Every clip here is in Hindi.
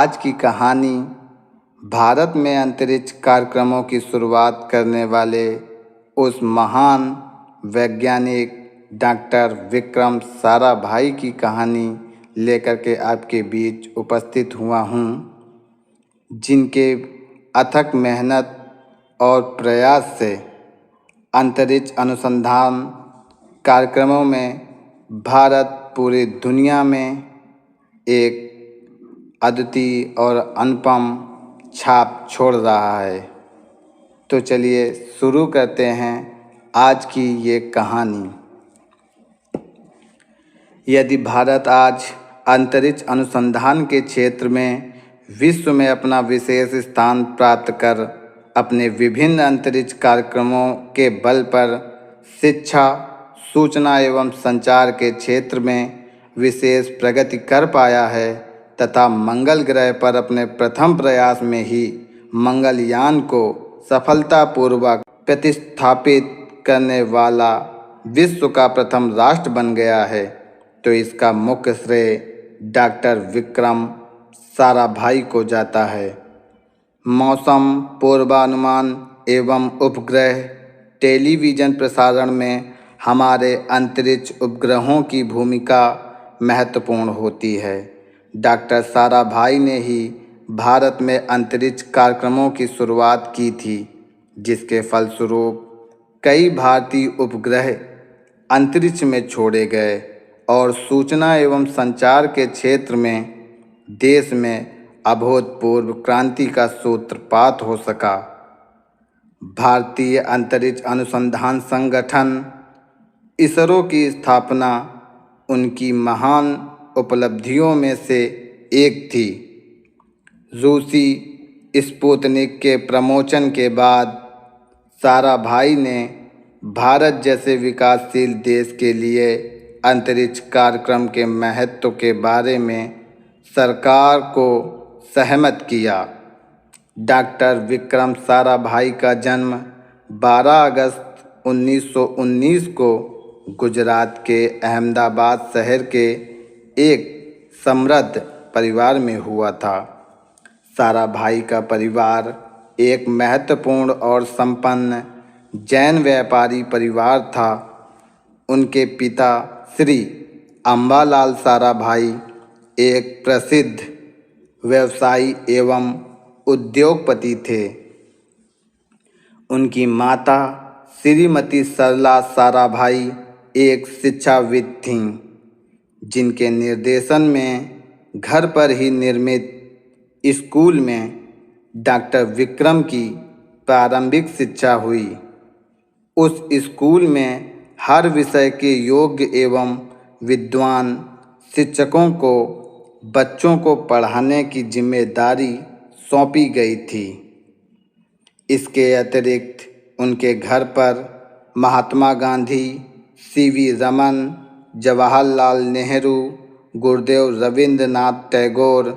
आज की कहानी भारत में अंतरिक्ष कार्यक्रमों की शुरुआत करने वाले उस महान वैज्ञानिक डॉक्टर विक्रम साराभाई की कहानी लेकर के आपके बीच उपस्थित हुआ हूँ, जिनके अथक मेहनत और प्रयास से अंतरिक्ष अनुसंधान कार्यक्रमों में भारत पूरी दुनिया में एक अद्वितीय और अनुपम छाप छोड़ रहा है। तो चलिए शुरू करते हैं आज की ये कहानी। यदि भारत आज अंतरिक्ष अनुसंधान के क्षेत्र में विश्व में अपना विशेष स्थान प्राप्त कर अपने विभिन्न अंतरिक्ष कार्यक्रमों के बल पर शिक्षा, सूचना एवं संचार के क्षेत्र में विशेष प्रगति कर पाया है तथा मंगल ग्रह पर अपने प्रथम प्रयास में ही मंगलयान को सफलतापूर्वक प्रतिस्थापित करने वाला विश्व का प्रथम राष्ट्र बन गया है, तो इसका मुख्य श्रेय डॉक्टर विक्रम साराभाई को जाता है। मौसम पूर्वानुमान एवं उपग्रह टेलीविज़न प्रसारण में हमारे अंतरिक्ष उपग्रहों की भूमिका महत्वपूर्ण होती है। डॉक्टर साराभाई ने ही भारत में अंतरिक्ष कार्यक्रमों की शुरुआत की थी, जिसके फलस्वरूप कई भारतीय उपग्रह अंतरिक्ष में छोड़े गए और सूचना एवं संचार के क्षेत्र में देश में अभूतपूर्व क्रांति का सूत्रपात हो सका। भारतीय अंतरिक्ष अनुसंधान संगठन इसरो की स्थापना उनकी महान उपलब्धियों में से एक थी। रूसी स्पुतनिक के प्रमोशन के बाद साराभाई ने भारत जैसे विकासशील देश के लिए अंतरिक्ष कार्यक्रम के महत्व के बारे में सरकार को सहमत किया। डॉक्टर विक्रम साराभाई का जन्म 12 अगस्त 1919 को गुजरात के अहमदाबाद शहर के एक समृद्ध परिवार में हुआ था। साराभाई का परिवार एक महत्वपूर्ण और संपन्न जैन व्यापारी परिवार था। उनके पिता श्री अंबालाल साराभाई एक प्रसिद्ध व्यवसायी एवं उद्योगपति थे। उनकी माता श्रीमती सरला साराभाई एक शिक्षाविद थीं, जिनके निर्देशन में घर पर ही निर्मित स्कूल में डॉक्टर विक्रम की प्रारंभिक शिक्षा हुई। उस स्कूल में हर विषय के योग्य एवं विद्वान शिक्षकों को बच्चों को पढ़ाने की जिम्मेदारी सौंपी गई थी। इसके अतिरिक्त उनके घर पर महात्मा गांधी, सीवी रमन, जवाहरलाल नेहरू, गुरुदेव रविंद्रनाथ टैगोर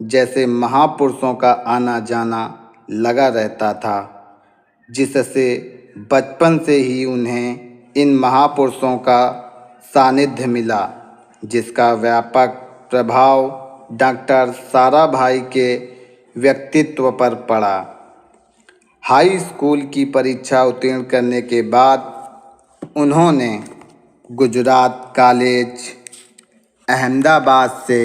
जैसे महापुरुषों का आना जाना लगा रहता था, जिससे बचपन से ही उन्हें इन महापुरुषों का सानिध्य मिला, जिसका व्यापक प्रभाव डॉक्टर साराभाई के व्यक्तित्व पर पड़ा। हाई स्कूल की परीक्षा उत्तीर्ण करने के बाद उन्होंने गुजरात कॉलेज अहमदाबाद से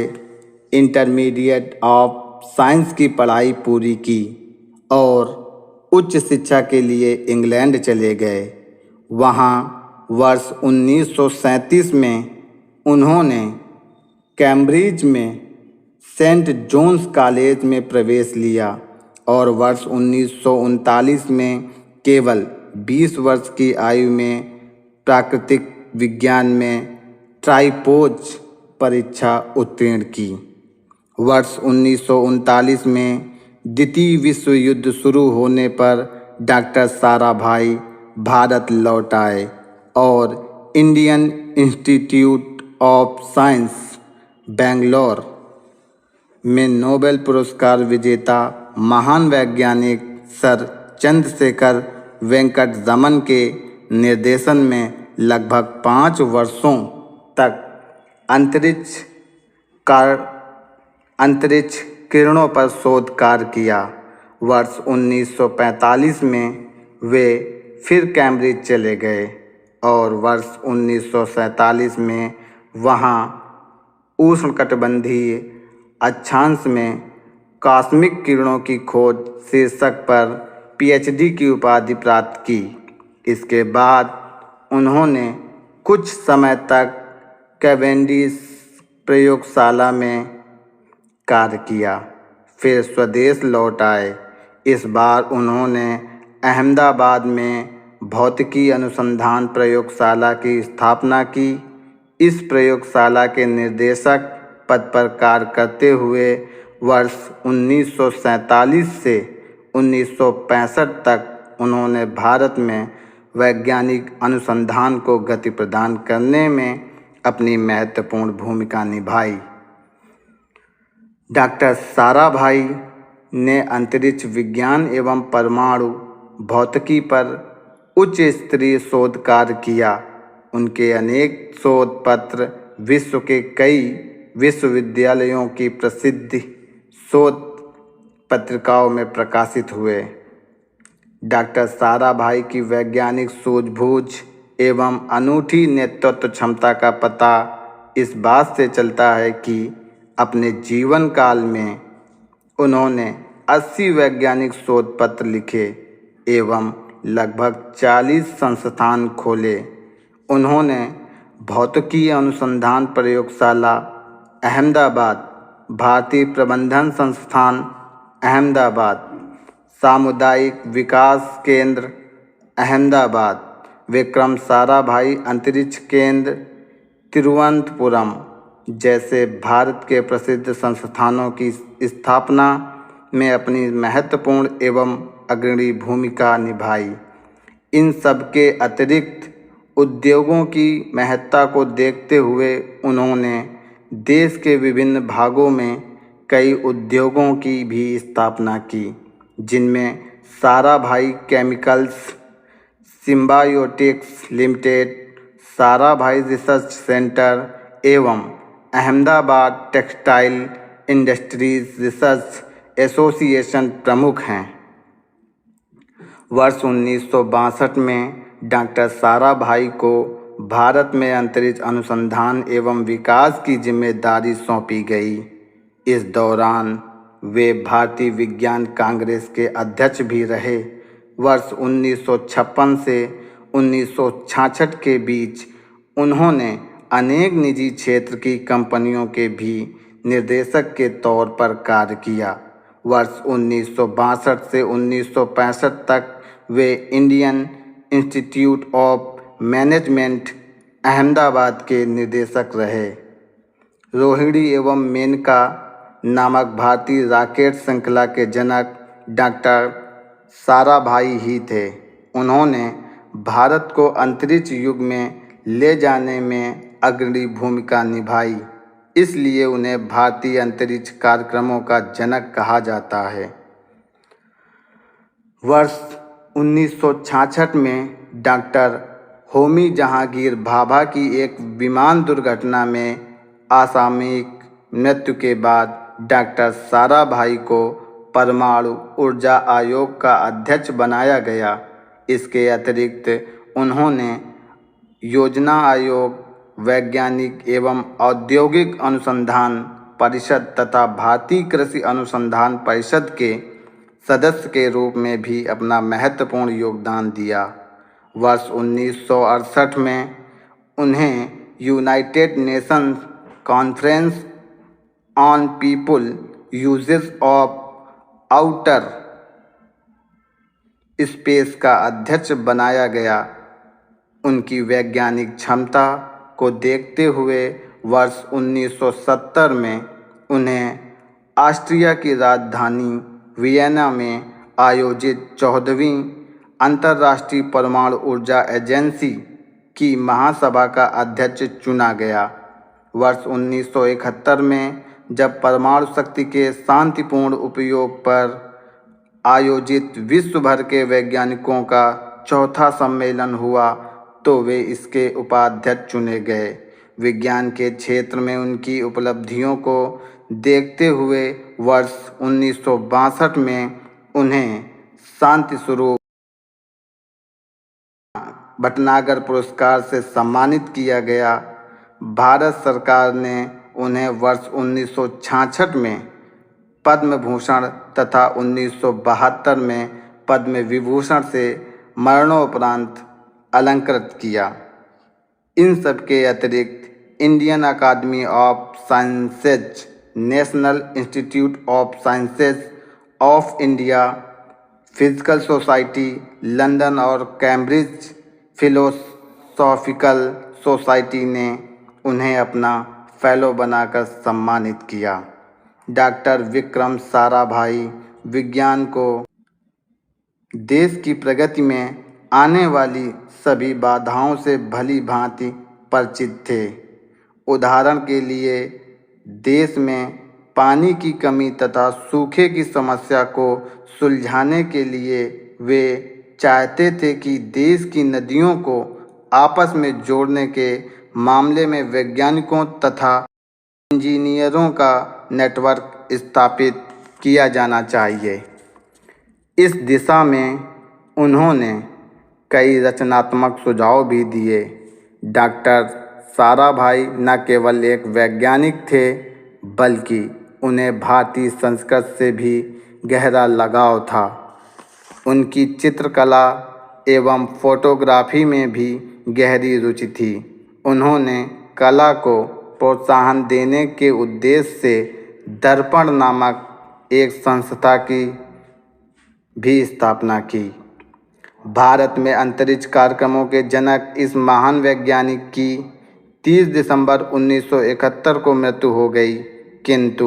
इंटरमीडिएट ऑफ साइंस की पढ़ाई पूरी की और उच्च शिक्षा के लिए इंग्लैंड चले गए। वहाँ वर्ष 1937 में उन्होंने कैम्ब्रिज में सेंट जॉन्स कॉलेज में प्रवेश लिया और वर्ष 1939 में केवल 20 वर्ष की आयु में प्राकृतिक विज्ञान में ट्राइपोज परीक्षा उत्तीर्ण की। वर्ष 1939 में द्वितीय विश्व युद्ध शुरू होने पर डॉक्टर साराभाई भारत लौट आए और Indian institute of science Bangalore में नोबेल पुरस्कार विजेता महान वैज्ञानिक सर चंद्रशेखर वेंकट रमन के निर्देशन में लगभग 5 वर्षों तक अंतरिक्ष किरणों पर शोध कार्य किया। वर्ष 1945 में वे फिर कैम्ब्रिज चले गए और वर्ष 1947 में वहाँ उष्णकटिबंधीय अक्षांश में कॉस्मिक किरणों की खोज शीर्षक पर पीएचडी की उपाधि प्राप्त की। इसके बाद उन्होंने कुछ समय तक कैवेंडिश प्रयोगशाला में कार्य किया, फिर स्वदेश लौट आए। इस बार उन्होंने अहमदाबाद में भौतिकी अनुसंधान प्रयोगशाला की स्थापना की। इस प्रयोगशाला के निर्देशक पद पर कार्य करते हुए वर्ष 1947 से 1965 तक उन्होंने भारत में वैज्ञानिक अनुसंधान को गति प्रदान करने में अपनी महत्वपूर्ण भूमिका निभाई। डॉक्टर साराभाई ने अंतरिक्ष विज्ञान एवं परमाणु भौतिकी पर उच्च स्तरीय शोध कार्य किया। उनके अनेक शोध पत्र विश्व के कई विश्वविद्यालयों की प्रसिद्ध शोध पत्रिकाओं में प्रकाशित हुए। डॉक्टर साराभाई की वैज्ञानिक सूझबूझ एवं अनूठी नेतृत्व क्षमता का पता इस बात से चलता है कि अपने जीवन काल में उन्होंने 80 वैज्ञानिक शोध पत्र लिखे एवं लगभग 40 संस्थान खोले। उन्होंने भौतिकी अनुसंधान प्रयोगशाला अहमदाबाद, भारतीय प्रबंधन संस्थान अहमदाबाद, सामुदायिक विकास केंद्र अहमदाबाद, विक्रम साराभाई अंतरिक्ष केंद्र तिरुवनंतपुरम जैसे भारत के प्रसिद्ध संस्थानों की स्थापना में अपनी महत्वपूर्ण एवं अग्रणी भूमिका निभाई। इन सबके अतिरिक्त उद्योगों की महत्ता को देखते हुए उन्होंने देश के विभिन्न भागों में कई उद्योगों की भी स्थापना की, जिनमें Sarabhai chemicals, Symbiotics limited, Sarabhai research centre एवं Ahmedabad textile industries research association प्रमुख हैं। वर्ष 1962 में डॉक्टर साराभाई को भारत में अंतरिक्ष अनुसंधान एवं विकास की जिम्मेदारी सौंपी गई। इस दौरान वे भारतीय विज्ञान कांग्रेस के अध्यक्ष भी रहे। वर्ष 1956 से 1966 के बीच उन्होंने अनेक निजी क्षेत्र की कंपनियों के भी निर्देशक के तौर पर कार्य किया। वर्ष 1962 से 1965 तक वे Indian institute of management Ahmedabad के निर्देशक रहे। रोहिणी एवं मेनका नामक भारतीय रॉकेट श्रृंखला के जनक डॉक्टर साराभाई ही थे। उन्होंने भारत को अंतरिक्ष युग में ले जाने में अग्रणी भूमिका निभाई, इसलिए उन्हें भारतीय अंतरिक्ष कार्यक्रमों का जनक कहा जाता है। वर्ष 1966 में डॉक्टर होमी जहांगीर भाभा की एक विमान दुर्घटना में असामयिक मृत्यु के बाद डॉक्टर साराभाई को परमाणु ऊर्जा आयोग का अध्यक्ष बनाया गया। इसके अतिरिक्त उन्होंने योजना आयोग, वैज्ञानिक एवं औद्योगिक अनुसंधान परिषद तथा भारतीय कृषि अनुसंधान परिषद के सदस्य के रूप में भी अपना महत्वपूर्ण योगदान दिया। वर्ष 1968 में उन्हें United Nations conference on people uses of outer space का अध्यक्ष बनाया गया। उनकी वैज्ञानिक क्षमता को देखते हुए वर्ष 1970 में उन्हें ऑस्ट्रिया की राजधानी वियना में आयोजित 14वीं अंतर्राष्ट्रीय परमाणु ऊर्जा एजेंसी की महासभा का अध्यक्ष चुना गया। वर्ष 1971 में जब परमाणु शक्ति के शांतिपूर्ण उपयोग पर आयोजित विश्व भर के वैज्ञानिकों का चौथा सम्मेलन हुआ तो वे इसके उपाध्यक्ष चुने गए। विज्ञान के क्षेत्र में उनकी उपलब्धियों को देखते हुए वर्ष 1962 में उन्हें शांति स्वरूप भटनागर पुरस्कार से सम्मानित किया गया। भारत सरकार ने उन्हें वर्ष 1966 में पद्म भूषण तथा 1972 में पद्म विभूषण से मरणोपरांत अलंकृत किया। इन सब के अतिरिक्त Indian academy of sciences, national institute of sciences of India, physical society London और कैम्ब्रिज फिलोसॉफिकल सोसाइटी ने उन्हें अपना फेलो बनाकर सम्मानित किया। डॉक्टर विक्रम साराभाई विज्ञान को देश की प्रगति में आने वाली सभी बाधाओं से भली भांति परिचित थे। उदाहरण के लिए देश में पानी की कमी तथा सूखे की समस्या को सुलझाने के लिए वे चाहते थे कि देश की नदियों को आपस में जोड़ने के मामले में वैज्ञानिकों तथा इंजीनियरों का नेटवर्क स्थापित किया जाना चाहिए। इस दिशा में उन्होंने कई रचनात्मक सुझाव भी दिए। डॉक्टर साराभाई न केवल एक वैज्ञानिक थे बल्कि उन्हें भारतीय संस्कृति से भी गहरा लगाव था। उनकी चित्रकला एवं फोटोग्राफी में भी गहरी रुचि थी। उन्होंने कला को प्रोत्साहन देने के उद्देश्य से दर्पण नामक एक संस्था की भी स्थापना की। भारत में अंतरिक्ष कार्यक्रमों के जनक इस महान वैज्ञानिक की 30 दिसंबर 1971 को मृत्यु हो गई, किंतु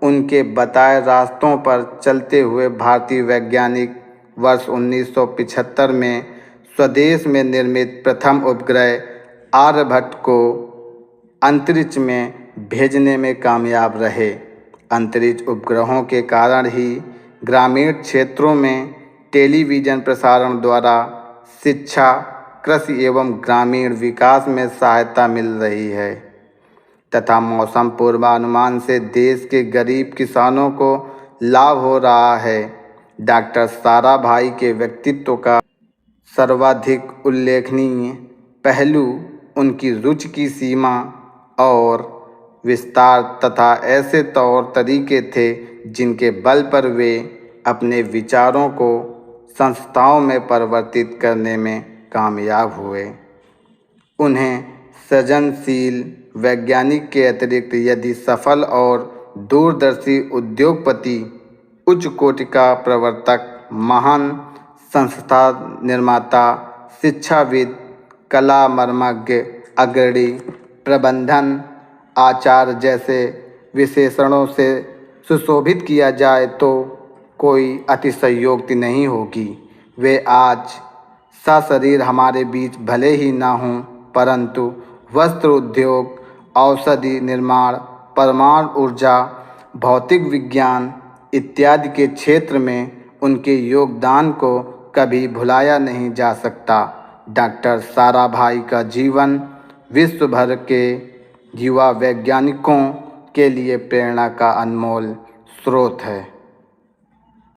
उनके बताए रास्तों पर चलते हुए भारतीय वैज्ञानिक वर्ष 1975 में स्वदेश में निर्मित प्रथम उपग्रह आर्यभट्ट को अंतरिक्ष में भेजने में कामयाब रहे। अंतरिक्ष उपग्रहों के कारण ही ग्रामीण क्षेत्रों में टेलीविज़न प्रसारण द्वारा शिक्षा, कृषि एवं ग्रामीण विकास में सहायता मिल रही है तथा मौसम पूर्वानुमान से देश के गरीब किसानों को लाभ हो रहा है। डॉक्टर साराभाई के व्यक्तित्व का सर्वाधिक उल्लेखनीय पहलू उनकी रुचि की सीमा और विस्तार तथा ऐसे तौर तरीके थे जिनके बल पर वे अपने विचारों को संस्थाओं में परिवर्तित करने में कामयाब हुए। उन्हें सृजनशील वैज्ञानिक के अतिरिक्त यदि सफल और दूरदर्शी उद्योगपति, उच्च कोटि का प्रवर्तक, महान संस्था निर्माता, शिक्षाविद, कला मर्मज्ञ, अग्रणी, प्रबंधन आचार्य जैसे विशेषणों से सुशोभित किया जाए तो कोई अतिशयोक्ति नहीं होगी। वे आज सशरीर हमारे बीच भले ही ना हों, परंतु वस्त्र उद्योग, औषधि निर्माण, परमाणु ऊर्जा, भौतिक विज्ञान इत्यादि के क्षेत्र में उनके योगदान को कभी भुलाया नहीं जा सकता। डॉक्टर साराभाई का जीवन विश्व भर के युवा वैज्ञानिकों के लिए प्रेरणा का अनमोल स्रोत है।